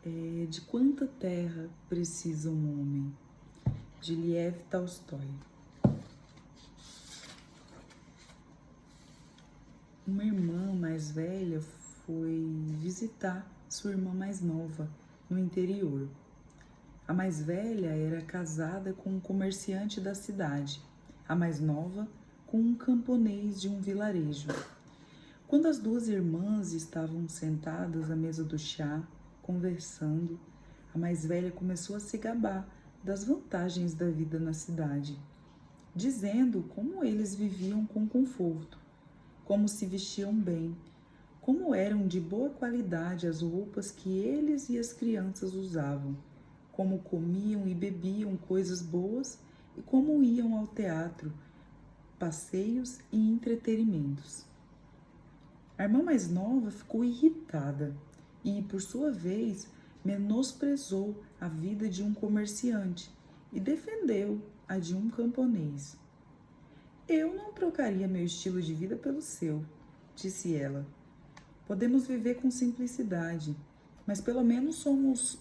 De quanta terra precisa um homem? De Lev Tolstói. Uma irmã mais velha foi visitar sua irmã mais nova no interior. A mais velha era casada com um comerciante da cidade, a mais nova com um camponês de um vilarejo. Quando as duas irmãs estavam sentadas à mesa do chá, conversando, a mais velha começou a se gabar das vantagens da vida na cidade, dizendo como eles viviam com conforto, como se vestiam bem, como eram de boa qualidade as roupas que eles e as crianças usavam, como comiam e bebiam coisas boas e como iam ao teatro, passeios e entretenimentos. A irmã mais nova ficou irritada e, por sua vez, menosprezou a vida de um comerciante e defendeu a de um camponês. Eu não trocaria meu estilo de vida pelo seu, disse ela. Podemos viver com simplicidade, mas pelo menos somos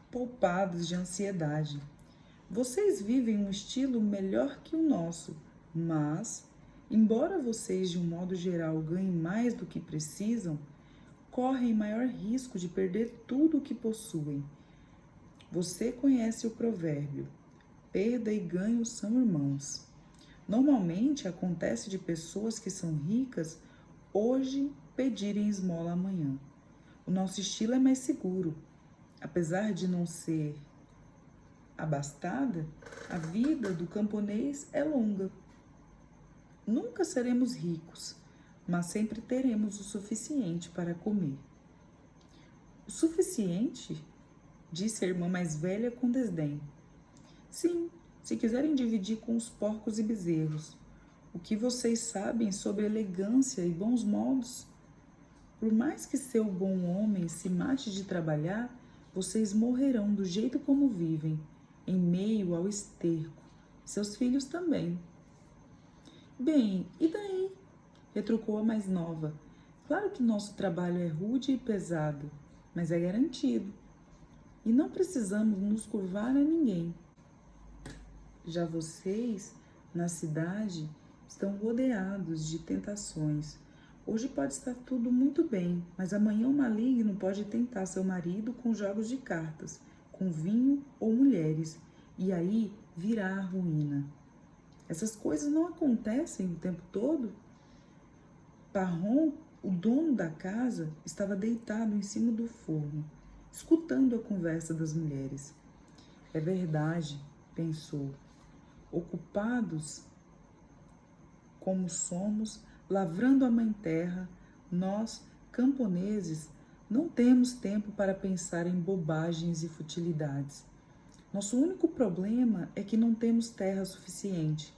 poupados de ansiedade. Vocês vivem um estilo melhor que o nosso, mas, embora vocês de um modo geral ganhem mais do que precisam, correm maior risco de perder tudo o que possuem. Você conhece o provérbio: perda e ganho são irmãos. Normalmente acontece de pessoas que são ricas hoje pedirem esmola amanhã. O nosso estilo é mais seguro. Apesar de não ser abastada, a vida do camponês é longa. Nunca seremos ricos, mas sempre teremos o suficiente para comer. O suficiente? Disse a irmã mais velha com desdém. Sim, se quiserem dividir com os porcos e bezerros. O que vocês sabem sobre elegância e bons modos? Por mais que seu bom homem se mate de trabalhar, vocês morrerão do jeito como vivem, em meio ao esterco. Seus filhos também. Bem, e daí? Retrucou a mais nova. Claro que nosso trabalho é rude e pesado, mas é garantido. E não precisamos nos curvar a ninguém. Já vocês, na cidade, estão rodeados de tentações. Hoje pode estar tudo muito bem, mas amanhã o maligno pode tentar seu marido com jogos de cartas, com vinho ou mulheres, e aí virá a ruína. Essas coisas não acontecem o tempo todo? Parron, o dono da casa, estava deitado em cima do forno, escutando a conversa das mulheres. É verdade, pensou. Ocupados como somos, lavrando a mãe terra, nós, camponeses, não temos tempo para pensar em bobagens e futilidades. Nosso único problema é que não temos terra suficiente.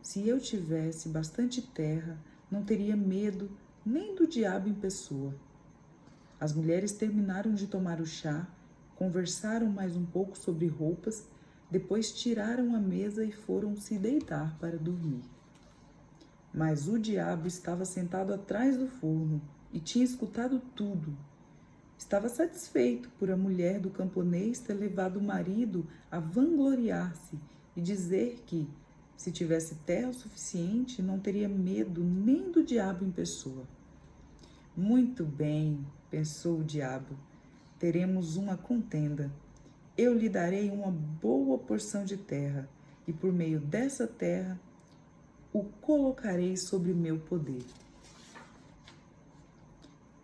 Se eu tivesse bastante terra, não teria medo nem do diabo em pessoa. As mulheres terminaram de tomar o chá, conversaram mais um pouco sobre roupas, depois tiraram a mesa e foram se deitar para dormir. Mas o diabo estava sentado atrás do forno e tinha escutado tudo. Estava satisfeito por a mulher do camponês ter levado o marido a vangloriar-se e dizer que, se tivesse terra o suficiente, não teria medo nem do diabo em pessoa. Muito bem, pensou o diabo, teremos uma contenda. Eu lhe darei uma boa porção de terra, e por meio dessa terra o colocarei sob meu poder.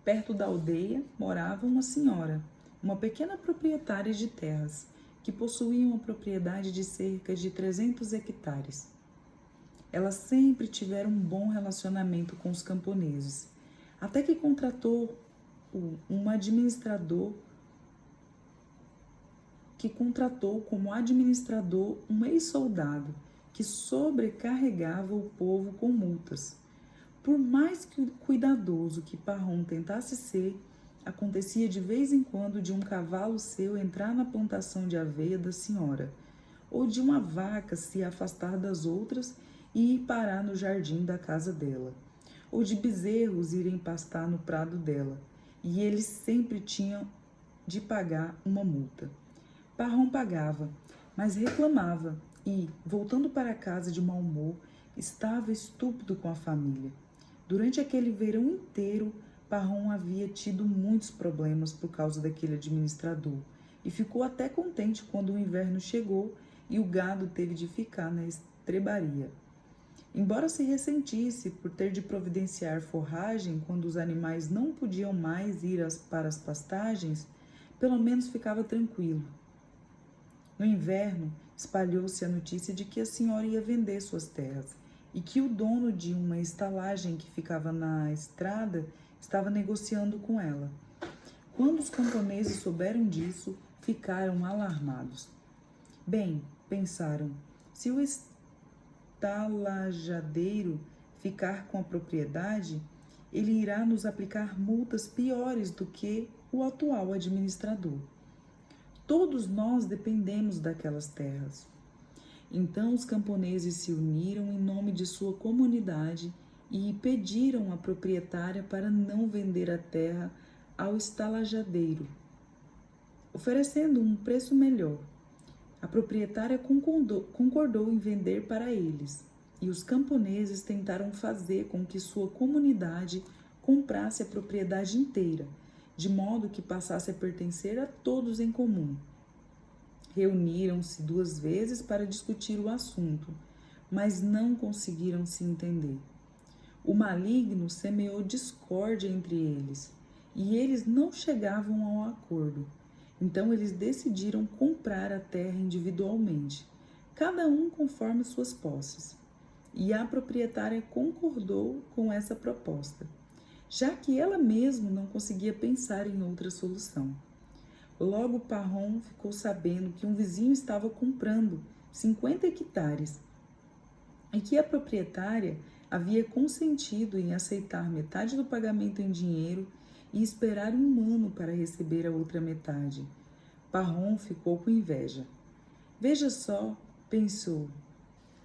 Perto da aldeia morava uma senhora, uma pequena proprietária de terras, que possuía uma propriedade de cerca de 300 hectares. Elas sempre tiveram um bom relacionamento com os camponeses, até que contratou um administrador como administrador um ex-soldado que sobrecarregava o povo com multas. Por mais que cuidadoso que Parron tentasse ser, acontecia de vez em quando de um cavalo seu entrar na plantação de aveia da senhora, ou de uma vaca se afastar das outras e ir parar no jardim da casa dela, ou de bezerros irem pastar no prado dela, e eles sempre tinham de pagar uma multa. Parrom pagava, mas reclamava e, voltando para casa de mau humor, estava estúpido com a família. Durante aquele verão inteiro, Parrom havia tido muitos problemas por causa daquele administrador e ficou até contente quando o inverno chegou e o gado teve de ficar na estrebaria. Embora se ressentisse por ter de providenciar forragem quando os animais não podiam mais ir para as pastagens, pelo menos ficava tranquilo. No inverno, espalhou-se a notícia de que a senhora ia vender suas terras e que o dono de uma estalagem que ficava na estrada estava negociando com ela. Quando os camponeses souberam disso, ficaram alarmados. Bem, pensaram, se o estalajadeiro ficar com a propriedade, ele irá nos aplicar multas piores do que o atual administrador. Todos nós dependemos daquelas terras. Então os camponeses se uniram em nome de sua comunidade e pediram à proprietária para não vender a terra ao estalajadeiro, oferecendo um preço melhor. A proprietária concordou em vender para eles, e os camponeses tentaram fazer com que sua comunidade comprasse a propriedade inteira, de modo que passasse a pertencer a todos em comum. Reuniram-se 2 vezes para discutir o assunto, mas não conseguiram se entender. O maligno semeou discórdia entre eles, e eles não chegavam ao acordo. Então eles decidiram comprar a terra individualmente, cada um conforme suas posses. E a proprietária concordou com essa proposta, já que ela mesma não conseguia pensar em outra solução. Logo Parrom ficou sabendo que um vizinho estava comprando 50 hectares e que a proprietária havia consentido em aceitar metade do pagamento em dinheiro e esperar 1 ano para receber a outra metade. Parrom ficou com inveja. Veja só, pensou,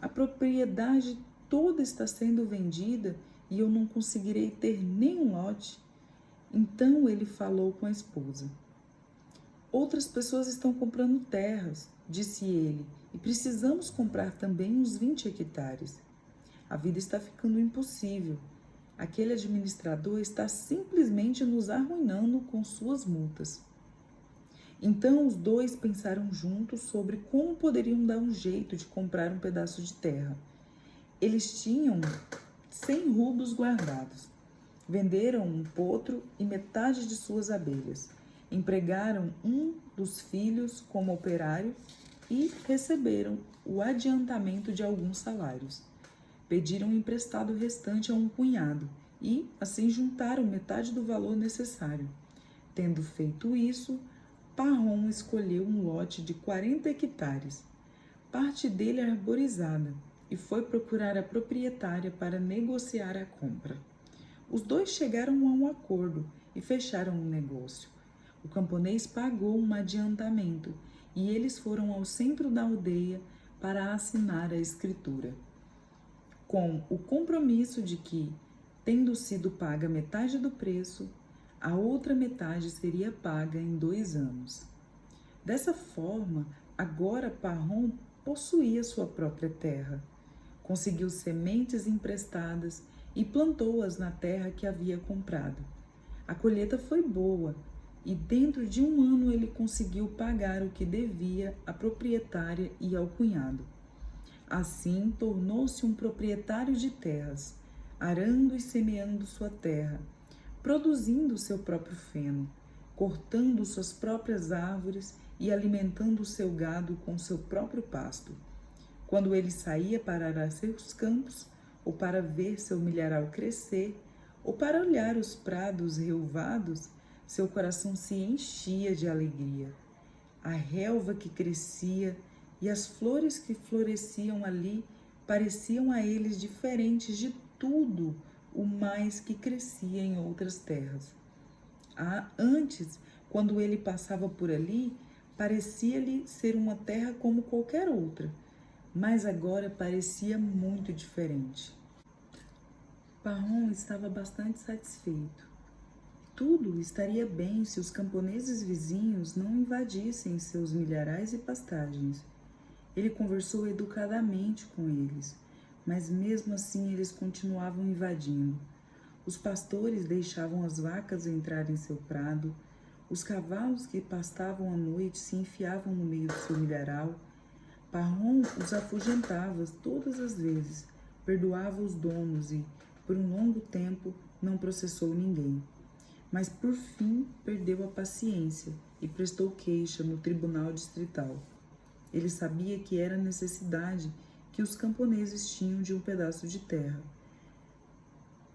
a propriedade toda está sendo vendida e eu não conseguirei ter nem um lote. Então ele falou com a esposa. Outras pessoas estão comprando terras, disse ele, e precisamos comprar também uns 20 hectares. A vida está ficando impossível. Aquele administrador está simplesmente nos arruinando com suas multas. Então os dois pensaram juntos sobre como poderiam dar um jeito de comprar um pedaço de terra. Eles tinham 100 rublos guardados. Venderam um potro e metade de suas abelhas. Empregaram um dos filhos como operário e receberam o adiantamento de alguns salários. Pediram emprestado o restante a um cunhado e, assim, juntaram metade do valor necessário. Tendo feito isso, Parrom escolheu um lote de 40 hectares, parte dele arborizada, e foi procurar a proprietária para negociar a compra. Os dois chegaram a um acordo e fecharam o negócio. O camponês pagou um adiantamento e eles foram ao centro da aldeia para assinar a escritura, com o compromisso de que, tendo sido paga metade do preço, a outra metade seria paga em 2 anos. Dessa forma, agora Parrom possuía sua própria terra. Conseguiu sementes emprestadas e plantou-as na terra que havia comprado. A colheita foi boa e dentro de 1 ano ele conseguiu pagar o que devia à proprietária e ao cunhado. Assim, tornou-se um proprietário de terras, arando e semeando sua terra, produzindo seu próprio feno, cortando suas próprias árvores e alimentando o seu gado com seu próprio pasto. Quando ele saía para arar seus campos, ou para ver seu milharal crescer, ou para olhar os prados relvados, seu coração se enchia de alegria. A relva que crescia e as flores que floresciam ali pareciam a eles diferentes de tudo o mais que crescia em outras terras. Antes, quando ele passava por ali, parecia-lhe ser uma terra como qualquer outra, mas agora parecia muito diferente. Parrom estava bastante satisfeito. tudo estaria bem se os camponeses vizinhos não invadissem seus milharais e pastagens. Ele conversou educadamente com eles, mas mesmo assim eles continuavam invadindo. Os pastores deixavam as vacas entrar em seu prado, os cavalos que pastavam à noite se enfiavam no meio do seu milharal. Parrom os afugentava todas as vezes, perdoava os donos e, por um longo tempo, não processou ninguém. Mas por fim perdeu a paciência e prestou queixa no tribunal distrital. Ele sabia que era a necessidade que os camponeses tinham de um pedaço de terra,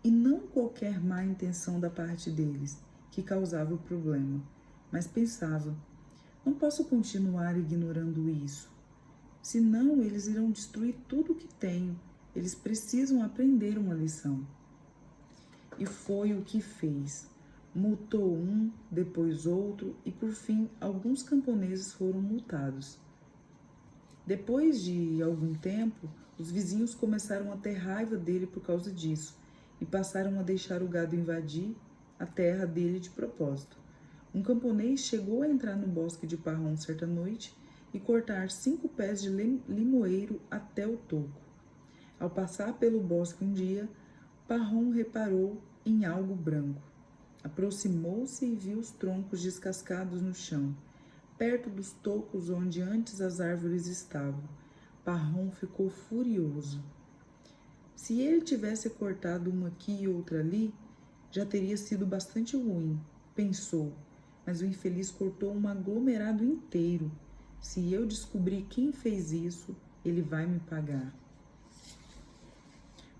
e não qualquer má intenção da parte deles, que causava o problema, mas pensava: não posso continuar ignorando isso, senão eles irão destruir tudo o que tenho. Eles precisam aprender uma lição. E foi o que fez. Multou um, depois outro, e por fim alguns camponeses foram multados. Depois de algum tempo, os vizinhos começaram a ter raiva dele por causa disso e passaram a deixar o gado invadir a terra dele de propósito. Um camponês chegou a entrar no bosque de Parrom certa noite e cortar 5 pés de limoeiro até o toco. Ao passar pelo bosque um dia, Parrom reparou em algo branco. Aproximou-se e viu os troncos descascados no chão, perto dos tocos onde antes as árvores estavam. Parrom ficou furioso. Se ele tivesse cortado uma aqui e outra ali, já teria sido bastante ruim, pensou, mas o infeliz cortou um aglomerado inteiro. Se eu descobrir quem fez isso, ele vai me pagar.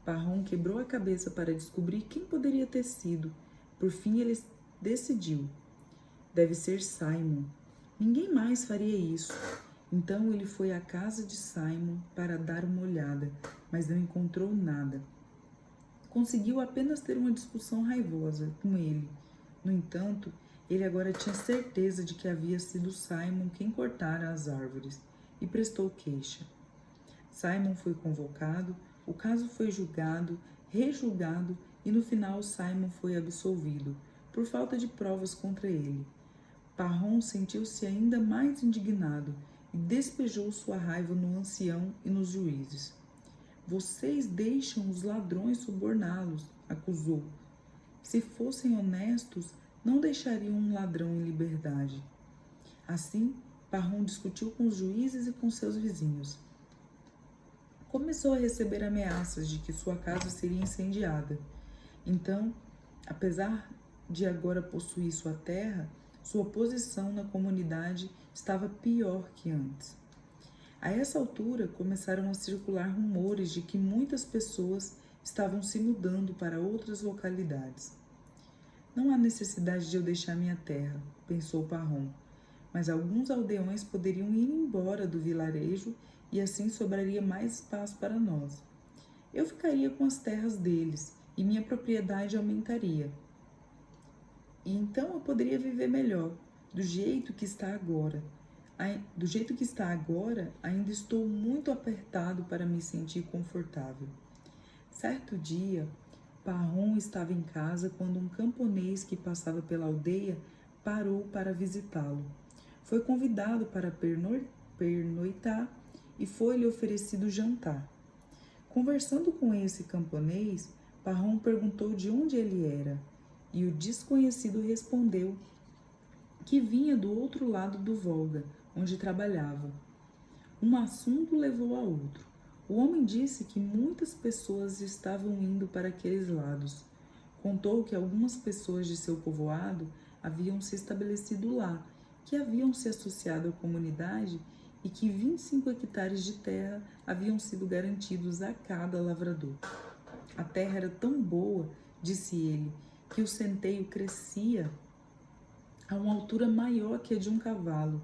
Parrom quebrou a cabeça para descobrir quem poderia ter sido. Por fim, ele decidiu. Deve ser Simon. Ninguém mais faria isso. Então ele foi à casa de Simon para dar uma olhada, mas não encontrou nada. Conseguiu apenas ter uma discussão raivosa com ele. No entanto, ele agora tinha certeza de que havia sido Simon quem cortara as árvores e prestou queixa. Simon foi convocado, o caso foi julgado, rejulgado e no final Simon foi absolvido, por falta de provas contra ele. Parrom sentiu-se ainda mais indignado e despejou sua raiva no ancião e nos juízes. Vocês deixam os ladrões suborná-los, acusou. Se fossem honestos, não deixariam um ladrão em liberdade. Assim, Parrom discutiu com os juízes e com seus vizinhos. Começou a receber ameaças de que sua casa seria incendiada. Então, apesar de agora possuir sua terra, sua posição na comunidade estava pior que antes. A essa altura, começaram a circular rumores de que muitas pessoas estavam se mudando para outras localidades. Não há necessidade de eu deixar minha terra, pensou Parrom, mas alguns aldeões poderiam ir embora do vilarejo e assim sobraria mais espaço para nós. Eu ficaria com as terras deles e minha propriedade aumentaria. E então eu poderia viver melhor, do jeito que está agora. Do jeito que está agora, ainda estou muito apertado para me sentir confortável. Certo dia, Parrom estava em casa quando um camponês que passava pela aldeia parou para visitá-lo. Foi convidado para pernoitar e foi-lhe oferecido jantar. Conversando com esse camponês, Parrom perguntou de onde ele era, e o desconhecido respondeu que vinha do outro lado do Volga, onde trabalhava. Um assunto levou a outro. O homem disse que muitas pessoas estavam indo para aqueles lados. Contou que algumas pessoas de seu povoado haviam se estabelecido lá, que haviam se associado à comunidade e que 25 hectares de terra haviam sido garantidos a cada lavrador. A terra era tão boa, disse ele, que o centeio crescia a uma altura maior que a de um cavalo,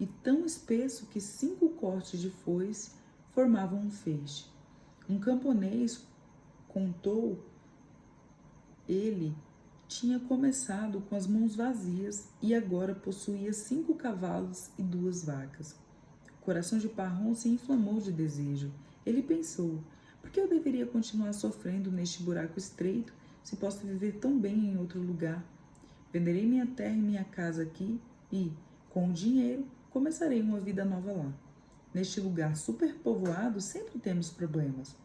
e tão espesso que 5 cortes de foice formavam um feixe. Um camponês contou, ele tinha começado com as mãos vazias e agora possuía 5 cavalos e 2 vacas. O coração de Parrom se inflamou de desejo. Ele pensou: por que eu deveria continuar sofrendo neste buraco estreito se posso viver tão bem em outro lugar? Venderei minha terra e minha casa aqui e, com o dinheiro, começarei uma vida nova lá. Neste lugar superpovoado, sempre temos problemas.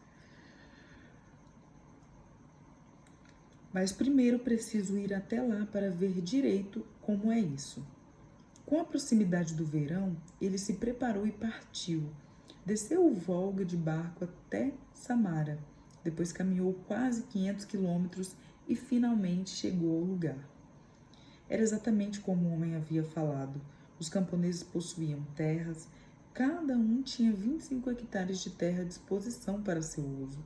Mas primeiro preciso ir até lá para ver direito como é isso. Com a proximidade do verão, ele se preparou e partiu. Desceu o Volga de barco até Samara. Depois caminhou quase 500 quilômetros e finalmente chegou ao lugar. Era exatamente como o homem havia falado. Os camponeses possuíam terras, cada um tinha 25 hectares de terra à disposição para seu uso,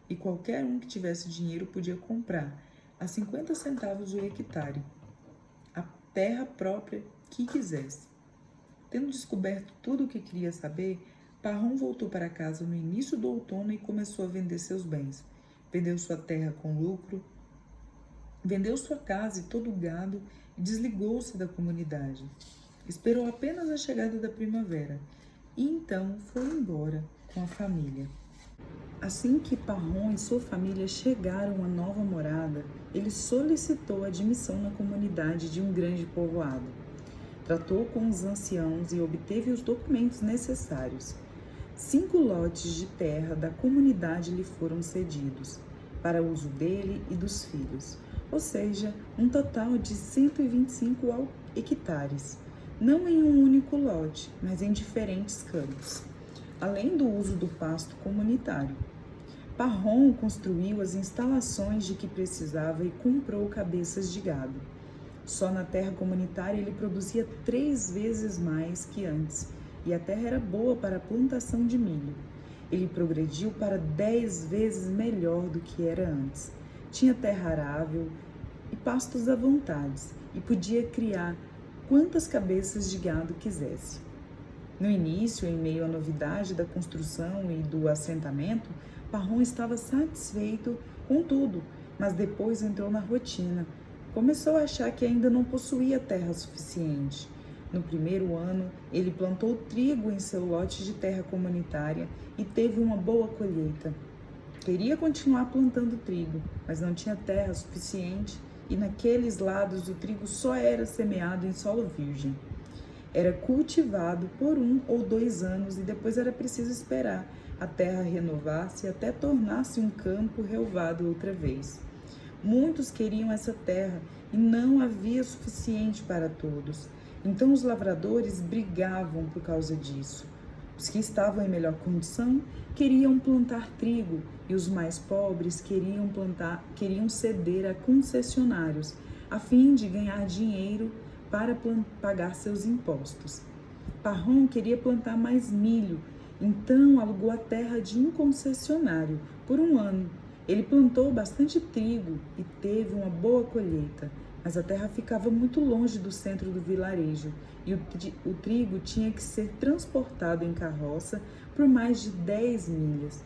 e qualquer um que tivesse dinheiro podia comprar, a 50 centavos o hectare, a terra própria que quisesse. Tendo descoberto tudo o que queria saber, Parrom voltou para casa no início do outono e começou a vender seus bens. Vendeu sua terra com lucro, vendeu sua casa e todo o gado e desligou-se da comunidade. Esperou apenas a chegada da primavera e então foi embora com a família. Assim que Parrom e sua família chegaram à nova morada, ele solicitou admissão na comunidade de um grande povoado. Tratou com os anciãos e obteve os documentos necessários. 5 lotes de terra da comunidade lhe foram cedidos, para uso dele e dos filhos, ou seja, um total de 125 hectares, não em um único lote, mas em diferentes campos, além do uso do pasto comunitário. Parrom construiu as instalações de que precisava e comprou cabeças de gado. Só na terra comunitária ele produzia 3 vezes mais que antes, e a terra era boa para a plantação de milho. Ele progrediu para 10 vezes melhor do que era antes. Tinha terra arável e pastos à vontade, e podia criar quantas cabeças de gado quisesse. No início, em meio à novidade da construção e do assentamento, Parrom estava satisfeito com tudo, mas depois entrou na rotina. Começou a achar que ainda não possuía terra suficiente. No primeiro ano, ele plantou trigo em seu lote de terra comunitária e teve uma boa colheita. Queria continuar plantando trigo, mas não tinha terra suficiente e naqueles lados o trigo só era semeado em solo virgem. Era cultivado por 1 ou 2 anos e depois era preciso esperar a terra renovar-se até tornar-se um campo relvado outra vez. Muitos queriam essa terra e não havia suficiente para todos. Então os lavradores brigavam por causa disso. Os que estavam em melhor condição queriam plantar trigo e os mais pobres queriam ceder a concessionários, a fim de ganhar dinheiro para pagar seus impostos. Parrom queria plantar mais milho, então alugou a terra de um concessionário por 1 ano. Ele plantou bastante trigo e teve uma boa colheita, mas a terra ficava muito longe do centro do vilarejo e o trigo tinha que ser transportado em carroça por mais de 10 milhas.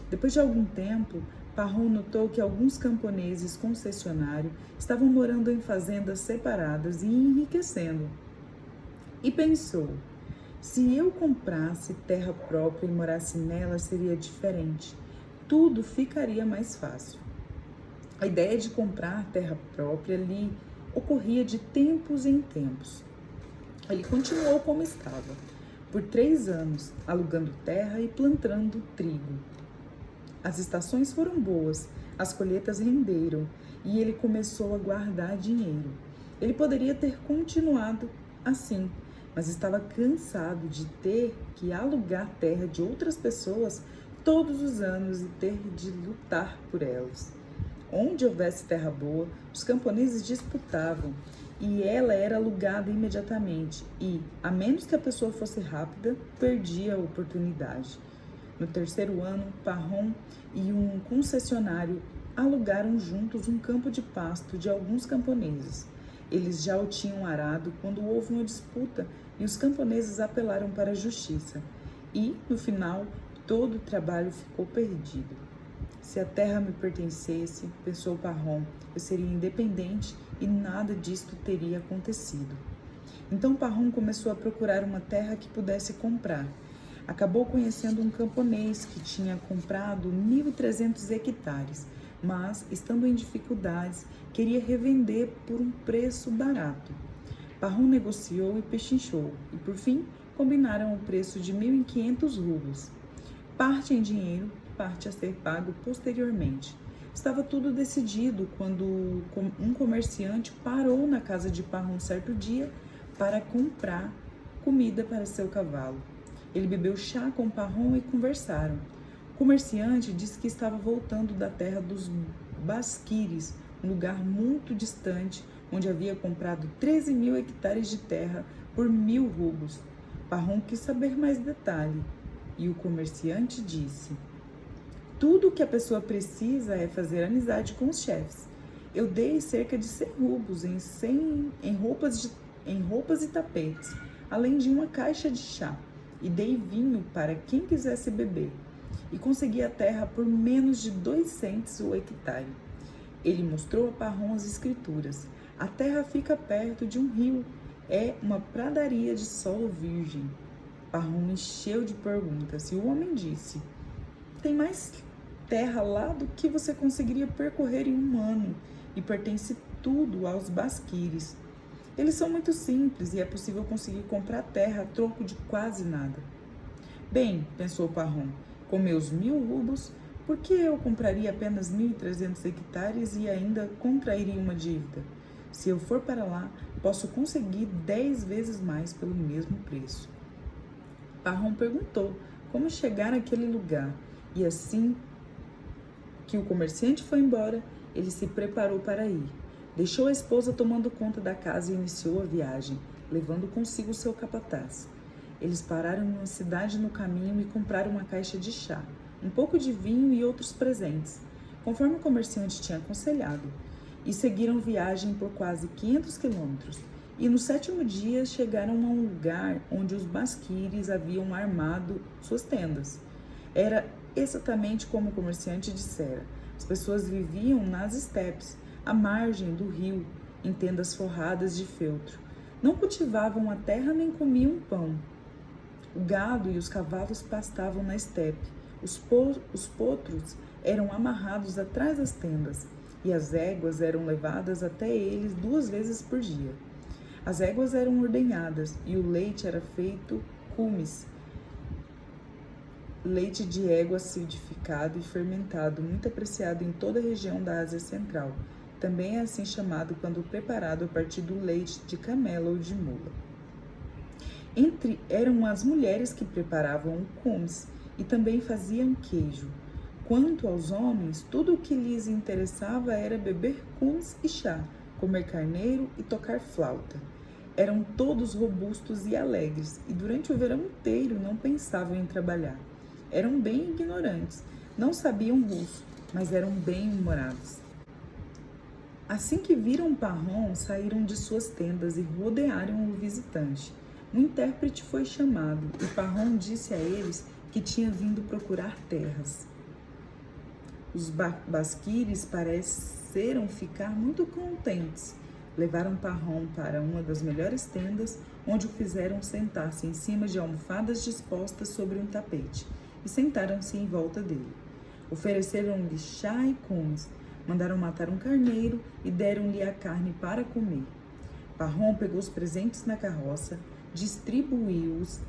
Depois de algum tempo, Parrom notou que alguns camponeses concessionários estavam morando em fazendas separadas e enriquecendo. E pensou, se eu comprasse terra própria e morasse nela, seria diferente. Tudo ficaria mais fácil. A ideia de comprar terra própria lhe ocorria de tempos em tempos. Ele continuou como estava, por 3 anos, alugando terra e plantando trigo. As estações foram boas, as colheitas renderam e ele começou a guardar dinheiro. Ele poderia ter continuado assim, mas estava cansado de ter que alugar terra de outras pessoas todos os anos e ter de lutar por elas. Onde houvesse terra boa, os camponeses disputavam e ela era alugada imediatamente e, a menos que a pessoa fosse rápida, perdia a oportunidade. No 3º ano, Parrom e um concessionário alugaram juntos um campo de pasto de alguns camponeses. Eles já o tinham arado quando houve uma disputa e os camponeses apelaram para a justiça. E, no final, todo o trabalho ficou perdido. Se a terra me pertencesse, pensou Parrom, eu seria independente e nada disto teria acontecido. Então Parrom começou a procurar uma terra que pudesse comprar. Acabou conhecendo um camponês que tinha comprado 1.300 hectares, mas, estando em dificuldades, queria revender por um preço barato. Parrom negociou e pechinchou, e por fim combinaram o preço de 1.500 rublos, parte em dinheiro, parte a ser pago posteriormente. Estava tudo decidido quando um comerciante parou na casa de Parrom certo dia para comprar comida para seu cavalo. Ele bebeu chá com Parrom e conversaram. O comerciante disse que estava voltando da terra dos Basquires, um lugar muito distante, onde havia comprado 13.000 hectares de terra por 1.000 rublos. Parrom quis saber mais detalhe, e o comerciante disse: tudo o que a pessoa precisa é fazer amizade com os chefes. Eu dei cerca de 100 rublos em roupas e tapetes, além de uma caixa de chá, e dei vinho para quem quisesse beber, e consegui a terra por menos de 2 centes o hectare. Ele mostrou a Parrom as escrituras. A terra fica perto de um rio, é uma pradaria de solo virgem. Parrom encheu de perguntas e o homem disse: tem mais terra lá do que você conseguiria percorrer em um ano, e pertence tudo aos Basquires. Eles são muito simples e é possível conseguir comprar terra a troco de quase nada. Bem, pensou Parrom, com meus 1.000 rublos, por que eu compraria apenas 1.300 hectares e ainda contrairia uma dívida? Se eu for para lá, posso conseguir 10 vezes mais pelo mesmo preço. Parrom perguntou como chegar àquele lugar, e assim que o comerciante foi embora, ele se preparou para ir. Deixou a esposa tomando conta da casa e iniciou a viagem, levando consigo seu capataz. Eles pararam em uma cidade no caminho e compraram uma caixa de chá, um pouco de vinho e outros presentes, conforme o comerciante tinha aconselhado, e seguiram viagem por quase 500 quilômetros. E no 7º dia chegaram a um lugar onde os Basquires haviam armado suas tendas. Era exatamente como o comerciante dissera. As pessoas viviam nas estepes, à margem do rio, em tendas forradas de feltro. Não cultivavam a terra nem comiam pão. O gado e os cavalos pastavam na estepe. Os potros eram amarrados atrás das tendas, e as éguas eram levadas até eles 2 vezes por dia. As éguas eram ordenhadas, e o leite era feito cumes, leite de égua acidificado e fermentado, muito apreciado em toda a região da Ásia Central. Também é assim chamado quando preparado a partir do leite de camela ou de mula. Eram as mulheres que preparavam o cumes e também faziam queijo. Quanto aos homens, tudo o que lhes interessava era beber cumes e chá, comer carneiro e tocar flauta. Eram todos robustos e alegres, e durante o verão inteiro não pensavam em trabalhar. Eram bem ignorantes, não sabiam russo, mas eram bem-humorados. Assim que viram Parrom, saíram de suas tendas e rodearam o visitante. Um intérprete foi chamado, e Parrom disse a eles que tinha vindo procurar terras. Os Basquires pareceram ficar muito contentes. Levaram Parrom para uma das melhores tendas, onde o fizeram sentar-se em cima de almofadas dispostas sobre um tapete, e sentaram-se em volta dele. Ofereceram-lhe chá e cumes, mandaram matar um carneiro e deram-lhe a carne para comer. Parrom pegou os presentes na carroça, distribuiu-os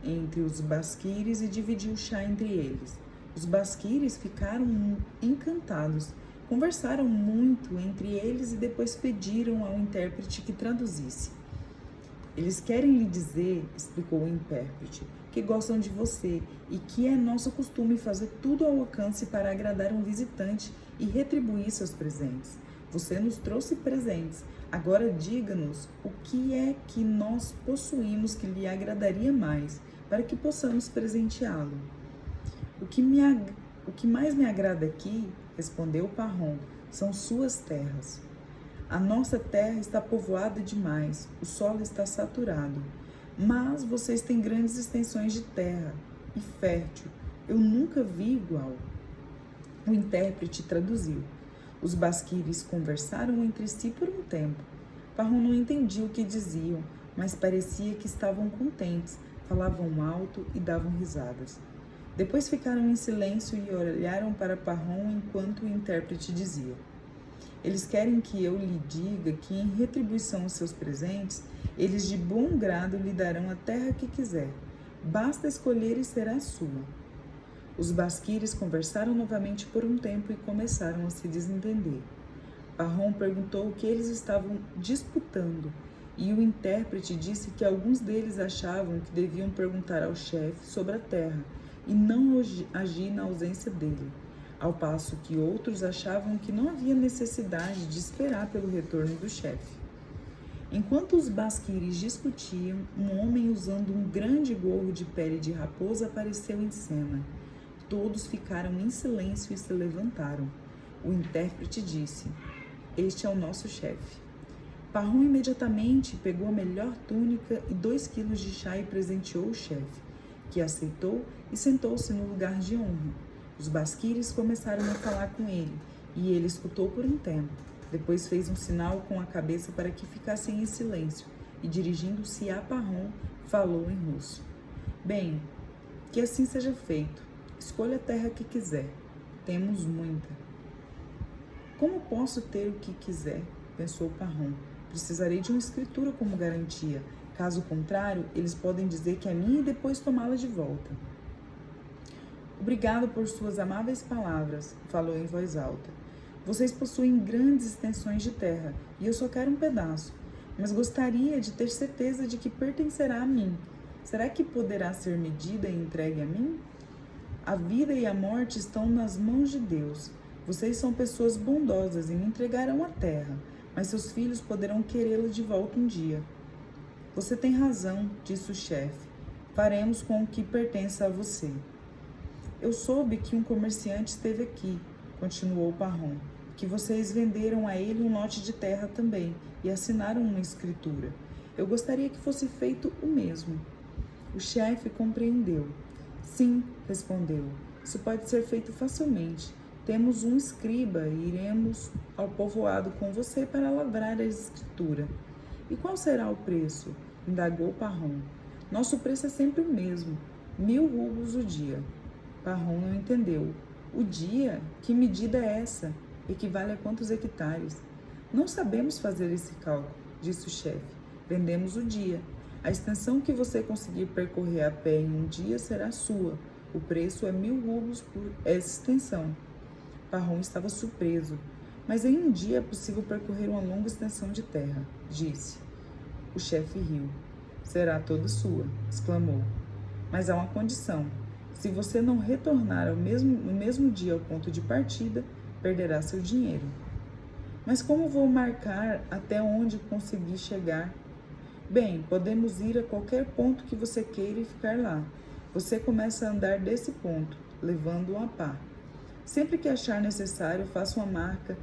entre os Basquires e dividiu o chá entre eles. Os Basquires ficaram encantados, conversaram muito entre eles e depois pediram ao intérprete que traduzisse. Eles querem lhe dizer, explicou o intérprete, que gostam de você e que é nosso costume fazer tudo ao alcance para agradar um visitante e retribuir seus presentes. Você nos trouxe presentes. Agora diga-nos o que é que nós possuímos que lhe agradaria mais, para que possamos presenteá-lo. O que mais me agrada aqui, respondeu Parrom, são suas terras. A nossa terra está povoada demais, o solo está saturado, mas vocês têm grandes extensões de terra e fértil. Eu nunca vi igual. O intérprete traduziu. Os Basquires conversaram entre si por um tempo. Parrom não entendia o que diziam, mas parecia que estavam contentes, falavam alto e davam risadas. Depois ficaram em silêncio e olharam para Parrom enquanto o intérprete dizia: eles querem que eu lhe diga que, em retribuição aos seus presentes, eles de bom grado lhe darão a terra que quiser. Basta escolher e será sua. Os basquires conversaram novamente por um tempo e começaram a se desentender. Parrom perguntou o que eles estavam disputando, e o intérprete disse que alguns deles achavam que deviam perguntar ao chefe sobre a terra e não agir na ausência dele, ao passo que outros achavam que não havia necessidade de esperar pelo retorno do chefe. Enquanto os basquires discutiam, um homem usando um grande gorro de pele de raposa apareceu em cena. Todos ficaram em silêncio e se levantaram. O intérprete disse: este é o nosso chefe. Parrom imediatamente pegou a melhor túnica e 2 quilos de chá e presenteou o chefe, que aceitou e sentou-se no lugar de honra. Os basquires começaram a falar com ele, e ele escutou por um tempo. Depois fez um sinal com a cabeça para que ficassem em silêncio, e dirigindo-se a Parrom, falou em russo. Bem, que assim seja feito. Escolha a terra que quiser. Temos muita. Como posso ter o que quiser? Pensou Parrom. Precisarei de uma escritura como garantia. Caso contrário, eles podem dizer que é minha e depois tomá-la de volta. Obrigado por suas amáveis palavras, falou em voz alta. Vocês possuem grandes extensões de terra e eu só quero um pedaço, mas gostaria de ter certeza de que pertencerá a mim. Será que poderá ser medida e entregue a mim? A vida e a morte estão nas mãos de Deus. Vocês são pessoas bondosas e me entregarão a terra, mas seus filhos poderão querê-la de volta um dia. Você tem razão, disse o chefe. Faremos com o que pertença a você. Eu soube que um comerciante esteve aqui, continuou Parrom, que vocês venderam a ele um lote de terra também e assinaram uma escritura. Eu gostaria que fosse feito o mesmo. O chefe compreendeu. Sim, respondeu. Isso pode ser feito facilmente. Temos um escriba e iremos ao povoado com você para lavrar a escritura. E qual será o preço? Indagou Parrom. Nosso preço é sempre o mesmo, 1000 rublos o dia. Parrom não entendeu. O dia? Que medida é essa? Equivale a quantos hectares? Não sabemos fazer esse cálculo, disse o chefe. Vendemos o dia. A extensão que você conseguir percorrer a pé em um dia será sua. O preço é 1000 rublos por essa extensão. Parrom estava surpreso. Mas em um dia é possível percorrer uma longa extensão de terra, disse. O chefe riu. Será toda sua, exclamou. Mas há uma condição. Se você não retornar no mesmo dia ao ponto de partida, perderá seu dinheiro. Mas como vou marcar até onde conseguir chegar? Bem, podemos ir a qualquer ponto que você queira e ficar lá. Você começa a andar desse ponto, levando-o a pá. Sempre que achar necessário, faça uma marca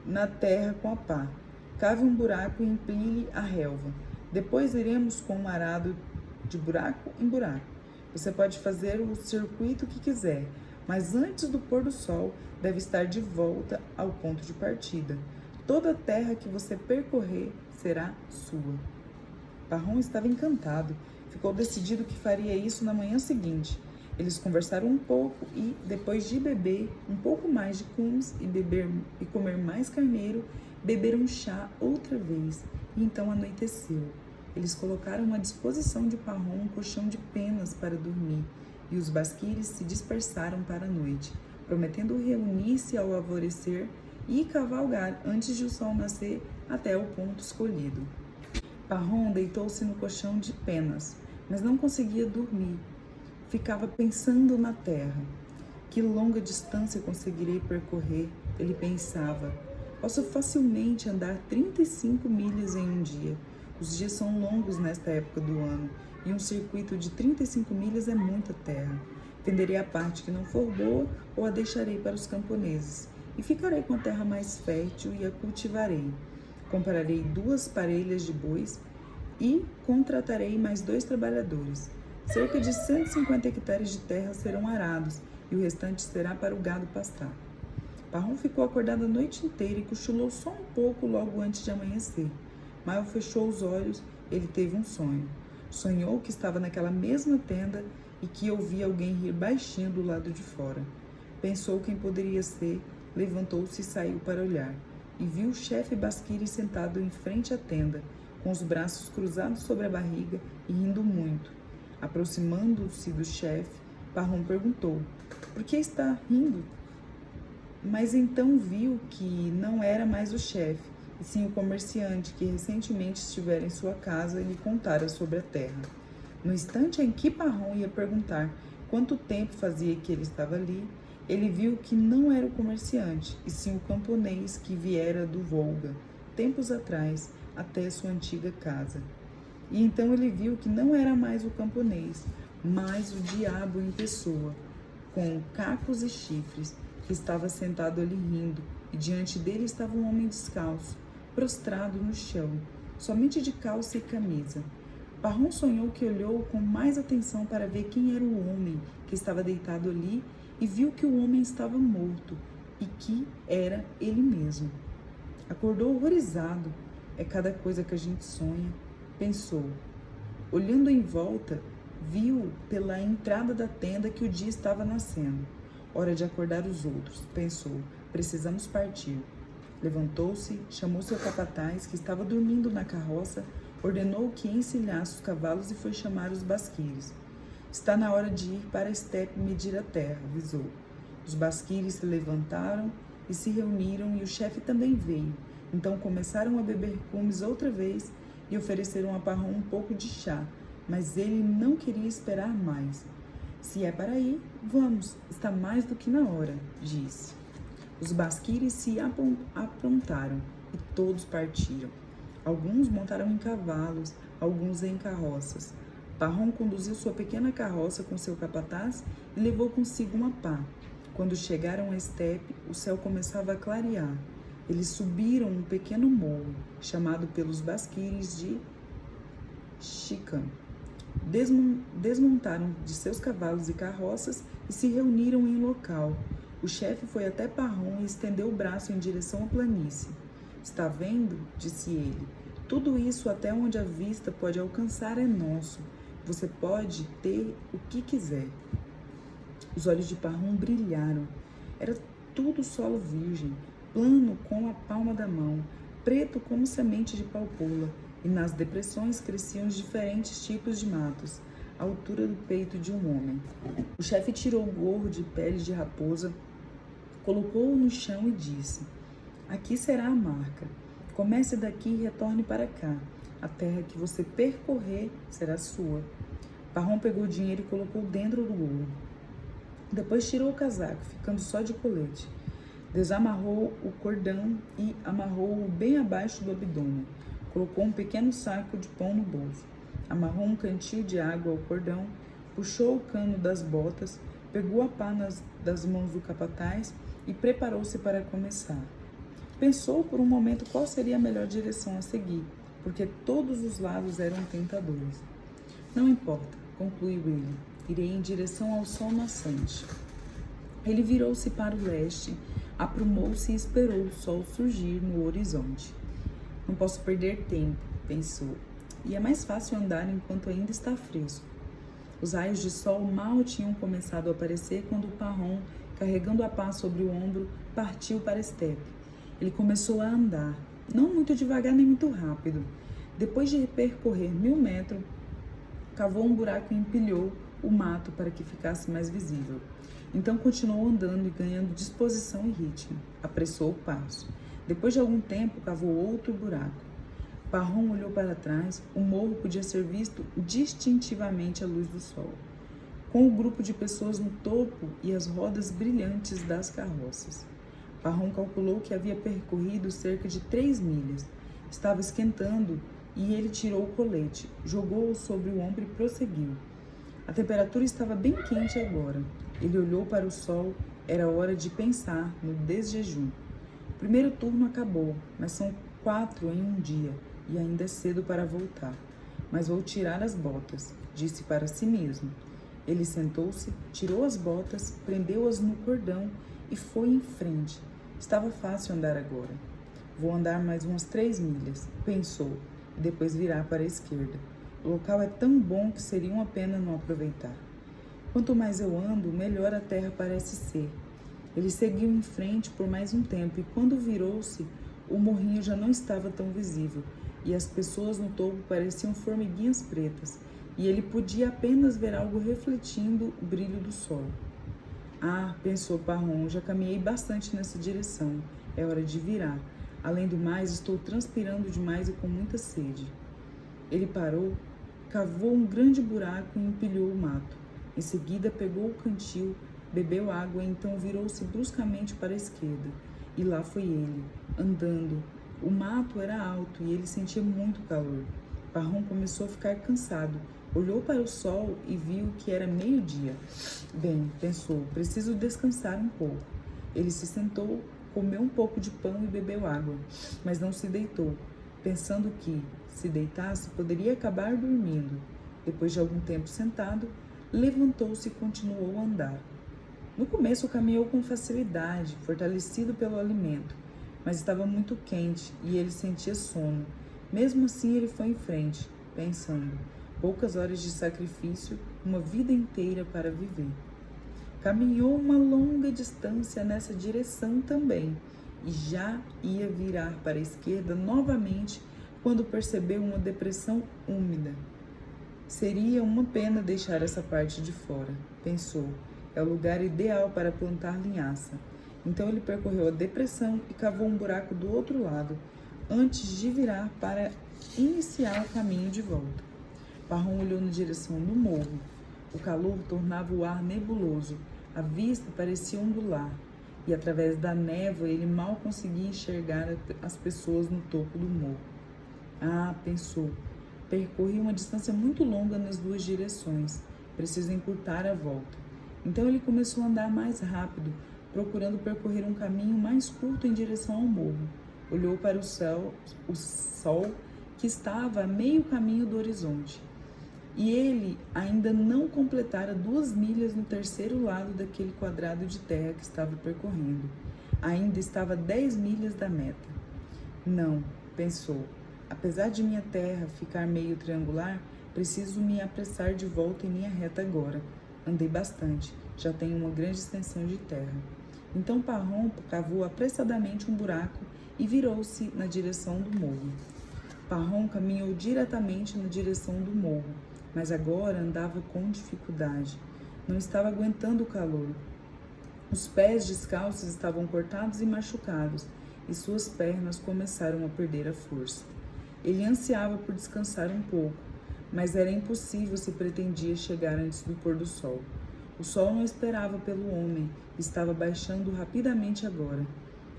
na terra com a pá. Cave um buraco e empilhe a relva. Depois iremos com um arado de buraco em buraco. Você pode fazer o circuito que quiser, mas antes do pôr do sol deve estar de volta ao ponto de partida. Toda a terra que você percorrer será sua. Parrom estava encantado. Ficou decidido que faria isso na manhã seguinte. Eles conversaram um pouco e, depois de beber um pouco mais de cumes e comer mais carneiro, beberam chá outra vez, e então anoiteceu. Eles colocaram à disposição de Parrom um colchão de penas para dormir, e os basquires se dispersaram para a noite, prometendo reunir-se ao alvorecer e cavalgar antes de o sol nascer até o ponto escolhido. Parrom deitou-se no colchão de penas, mas não conseguia dormir. Ficava pensando na terra. Que longa distância conseguirei percorrer? Ele pensava. Posso facilmente andar 35 milhas em um dia. Os dias são longos nesta época do ano, e um circuito de 35 milhas é muita terra. Venderei a parte que não for boa ou a deixarei para os camponeses, e ficarei com a terra mais fértil e a cultivarei. Comprarei 2 parelhas de bois e contratarei mais 2 trabalhadores. Cerca de 150 hectares de terra serão arados, e o restante será para o gado pastar. Parrom ficou acordado a noite inteira e cochilou só um pouco logo antes de amanhecer. Mal fechou os olhos, ele teve um sonho. Sonhou que estava naquela mesma tenda e que ouvia alguém rir baixinho do lado de fora. Pensou quem poderia ser, levantou-se e saiu para olhar, e viu o chefe Basquiri sentado em frente à tenda, com os braços cruzados sobre a barriga e rindo muito. Aproximando-se do chefe, Parrom perguntou: "Por que está rindo?" Mas então viu que não era mais o chefe, e sim o comerciante que recentemente estivera em sua casa e lhe contara sobre a terra. No instante em que Parrom ia perguntar quanto tempo fazia que ele estava ali, ele viu que não era o comerciante, e sim o camponês que viera do Volga, tempos atrás, até sua antiga casa. E então ele viu que não era mais o camponês, mas o diabo em pessoa, com cacos e chifres, que estava sentado ali rindo, e diante dele estava um homem descalço, prostrado no chão, somente de calça e camisa. Parrom sonhou que olhou com mais atenção para ver quem era o homem que estava deitado ali e viu que o homem estava morto e que era ele mesmo. Acordou horrorizado. É cada coisa que a gente sonha, pensou. Olhando em volta, viu pela entrada da tenda que o dia estava nascendo. Hora de acordar os outros, pensou. Precisamos partir. Levantou-se, chamou seu capataz, que estava dormindo na carroça, ordenou que encilhasse os cavalos e foi chamar os basquires. Está na hora de ir para a estepe medir a terra, avisou. Os basquires se levantaram e se reuniram, e o chefe também veio. Então começaram a beber cumes outra vez e ofereceram a Parrom um pouco de chá, mas ele não queria esperar mais. Se é para ir, vamos, está mais do que na hora, disse. Os basquires se aprontaram e todos partiram. Alguns montaram em cavalos, alguns em carroças. Parrom conduziu sua pequena carroça com seu capataz e levou consigo uma pá. Quando chegaram à estepe, o céu começava a clarear. Eles subiram um pequeno morro, chamado pelos basquires de Chicam. Desmontaram de seus cavalos e carroças e se reuniram em um local. O chefe foi até Parrom e estendeu o braço em direção à planície. Está vendo? Disse ele. Tudo isso até onde a vista pode alcançar é nosso. Você pode ter o que quiser. Os olhos de Parrom brilharam. Era tudo solo virgem, plano como a palma da mão, preto como semente de papoula, e nas depressões cresciam os diferentes tipos de matos, à altura do peito de um homem. O chefe tirou o gorro de pele de raposa, colocou-o no chão e disse: "Aqui será a marca. Comece daqui e retorne para cá. A terra que você percorrer será sua." Parrom pegou o dinheiro e colocou dentro do gorro. Depois tirou o casaco, ficando só de colete. Desamarrou o cordão e amarrou-o bem abaixo do abdômen. Colocou um pequeno saco de pão no bolso. Amarrou um cantil de água ao cordão, puxou o cano das botas, pegou a pá das mãos do capataz e preparou-se para começar. Pensou por um momento qual seria a melhor direção a seguir, porque todos os lados eram tentadores. "Não importa", concluiu ele, "irei em direção ao sol nascente." Ele virou-se para o leste, aprumou-se e esperou o sol surgir no horizonte. "Não posso perder tempo", pensou, "e é mais fácil andar enquanto ainda está fresco." Os raios de sol mal tinham começado a aparecer quando Parrom, carregando a pá sobre o ombro, partiu para a estepe. Ele começou a andar, não muito devagar nem muito rápido. Depois de percorrer 1000 metros, cavou um buraco e empilhou o mato para que ficasse mais visível. Então continuou andando e ganhando disposição e ritmo. Apressou o passo. Depois de algum tempo, cavou outro buraco. Parrom olhou para trás. O morro podia ser visto distintivamente à luz do sol, com o grupo de pessoas no topo e as rodas brilhantes das carroças. Parrom calculou que havia percorrido cerca de 3 milhas. Estava esquentando e ele tirou o colete, jogou-o sobre o ombro e prosseguiu. A temperatura estava bem quente agora. Ele olhou para o sol. Era hora de pensar no desjejum. O primeiro turno acabou, mas são 4 em um dia e ainda é cedo para voltar. "Mas vou tirar as botas", disse para si mesmo. Ele sentou-se, tirou as botas, prendeu-as no cordão e foi em frente. Estava fácil andar agora. "Vou andar mais umas 3 milhas", pensou, e depois virar para a esquerda. O local é tão bom que seria uma pena não aproveitar. Quanto mais eu ando, melhor a terra parece ser. Ele seguiu em frente por mais um tempo e quando virou-se, o morrinho já não estava tão visível e as pessoas no topo pareciam formiguinhas pretas e ele podia apenas ver algo refletindo o brilho do sol. Ah, pensou Parron, já caminhei bastante nessa direção. É hora de virar. Além do mais, estou transpirando demais e com muita sede. Ele parou, cavou um grande buraco e empilhou o mato. Em seguida, pegou o cantil, bebeu água e então virou-se bruscamente para a esquerda. E lá foi ele, andando. O mato era alto e ele sentia muito calor. Parron começou a ficar cansado. Olhou para o sol e viu que era meio-dia. Bem, pensou, preciso descansar um pouco. Ele se sentou, comeu um pouco de pão e bebeu água, mas não se deitou, pensando que, se deitasse, poderia acabar dormindo. Depois de algum tempo sentado, levantou-se e continuou a andar. No começo caminhou com facilidade, fortalecido pelo alimento, mas estava muito quente e ele sentia sono. Mesmo assim, ele foi em frente, pensando, poucas horas de sacrifício, uma vida inteira para viver. Caminhou uma longa distância nessa direção também, e já ia virar para a esquerda novamente quando percebeu uma depressão úmida. Seria uma pena deixar essa parte de fora, pensou. É o lugar ideal para plantar linhaça. Então ele percorreu a depressão e cavou um buraco do outro lado, antes de virar para iniciar o caminho de volta. Parron olhou na direção do morro. O calor tornava o ar nebuloso. A vista parecia ondular. E através da névoa ele mal conseguia enxergar as pessoas no topo do morro. Ah, pensou. Percorri uma distância muito longa nas duas direções. Preciso encurtar a volta. Então ele começou a andar mais rápido, procurando percorrer um caminho mais curto em direção ao morro. Olhou para o sol que estava a meio caminho do horizonte. E ele ainda não completara 2 milhas no terceiro lado daquele quadrado de terra que estava percorrendo. Ainda estava 10 milhas da meta. Não, pensou, apesar de minha terra ficar meio triangular, preciso me apressar de volta em minha reta agora. Andei bastante, já tenho uma grande extensão de terra. Então Parron cavou apressadamente um buraco e virou-se na direção do morro. Parron caminhou diretamente na direção do morro, mas agora andava com dificuldade. Não estava aguentando o calor. Os pés descalços estavam cortados e machucados, e suas pernas começaram a perder a força. Ele ansiava por descansar um pouco, mas era impossível se pretendia chegar antes do pôr do sol. O sol não esperava pelo homem, estava baixando rapidamente agora.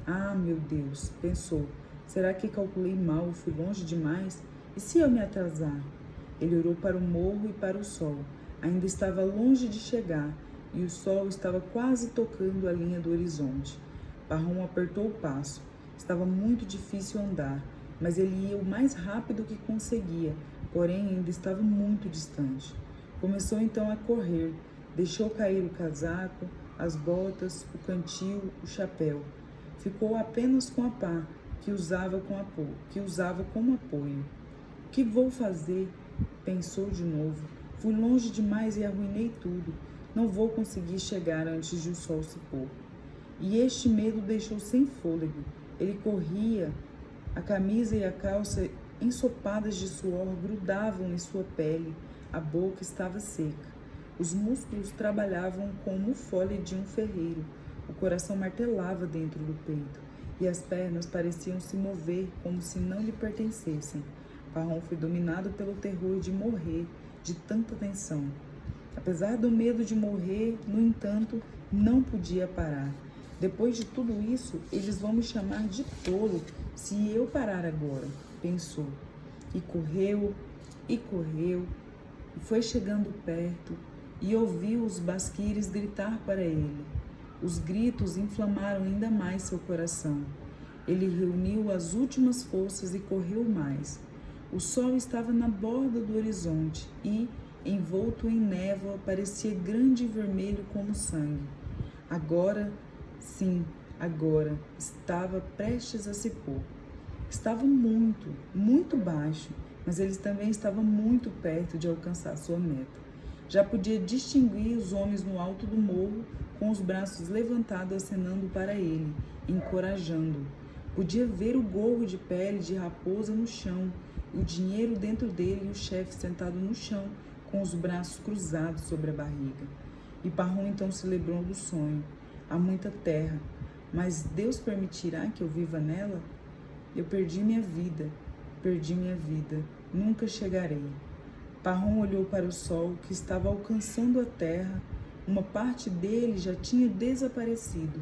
Ah, meu Deus, pensou, será que calculei mal e fui longe demais? E se eu me atrasar? Ele olhou para o morro e para o sol. Ainda estava longe de chegar e o sol estava quase tocando a linha do horizonte. Parron apertou o passo. Estava muito difícil andar, mas ele ia o mais rápido que conseguia, porém ainda estava muito distante. Começou então a correr. Deixou cair o casaco, as botas, o cantil, o chapéu. Ficou apenas com a pá que usava como apoio. O que vou fazer? Pensou de novo. Fui longe demais e arruinei tudo. Não vou conseguir chegar antes de o sol se pôr. E este medo deixou sem fôlego. Ele corria. A camisa e a calça, ensopadas de suor, grudavam em sua pele. A boca estava seca. Os músculos trabalhavam como o fole de um ferreiro. O coração martelava dentro do peito. E as pernas pareciam se mover como se não lhe pertencessem. Parron foi dominado pelo terror de morrer, de tanta tensão. Apesar do medo de morrer, no entanto, não podia parar. Depois de tudo isso, eles vão me chamar de tolo se eu parar agora, pensou. E correu, e foi chegando perto e ouviu os basquires gritar para ele. Os gritos inflamaram ainda mais seu coração. Ele reuniu as últimas forças e correu mais. O sol estava na borda do horizonte e, envolto em névoa, parecia grande e vermelho como sangue. Agora, sim, agora, estava prestes a se pôr. Estava muito baixo, mas ele também estava muito perto de alcançar sua meta. Já podia distinguir os homens no alto do morro, com os braços levantados acenando para ele, encorajando-o. Podia ver o gorro de pele de raposa no chão, o dinheiro dentro dele e o chefe sentado no chão, com os braços cruzados sobre a barriga. E Parrom então se lembrou do sonho. Há muita terra, mas Deus permitirá que eu viva nela? Eu perdi minha vida, nunca chegarei. Parrom olhou para o sol que estava alcançando a terra. Uma parte dele já tinha desaparecido.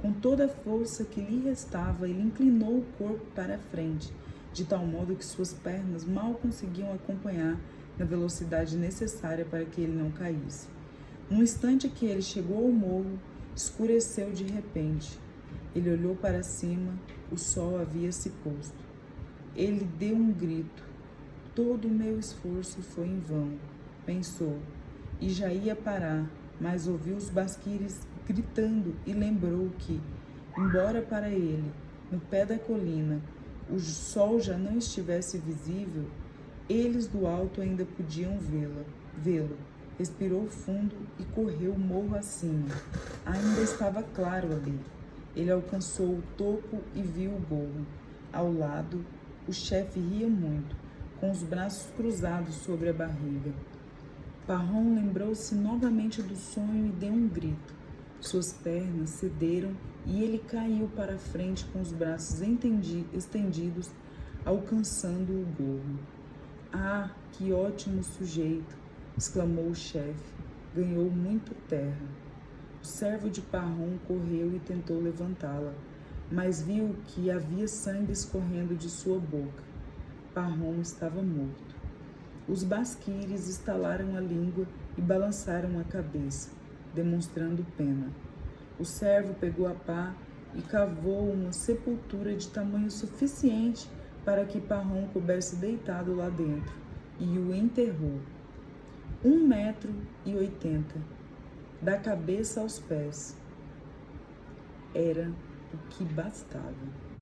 Com toda a força que lhe restava, ele inclinou o corpo para a frente, de tal modo que suas pernas mal conseguiam acompanhar na velocidade necessária para que ele não caísse. No instante que ele chegou ao morro, escureceu de repente. Ele olhou para cima, o sol havia se posto. Ele deu um grito. Todo o meu esforço foi em vão, pensou, e já ia parar, mas ouviu os basquires gritando e lembrou que, embora para ele, no pé da colina, o sol já não estivesse visível, eles do alto ainda podiam vê-lo. Respirou fundo e correu o morro acima. Ainda estava claro ali. Ele alcançou o topo e viu o gorro. Ao lado, o chefe ria muito, com os braços cruzados sobre a barriga. Parrom lembrou-se novamente do sonho e deu um grito. Suas pernas cederam e ele caiu para a frente com os braços estendidos, alcançando o gorro. Ah, que ótimo sujeito! Exclamou o chefe. Ganhou muita terra. O servo de Parrom correu e tentou levantá-la, mas viu que havia sangue escorrendo de sua boca. Parrom estava morto. Os basquires estalaram a língua e balançaram a cabeça, demonstrando pena. O servo pegou a pá e cavou uma sepultura de tamanho suficiente para que Parrom coubesse deitado lá dentro, e o enterrou. 1,80 m, da cabeça aos pés. Era o que bastava.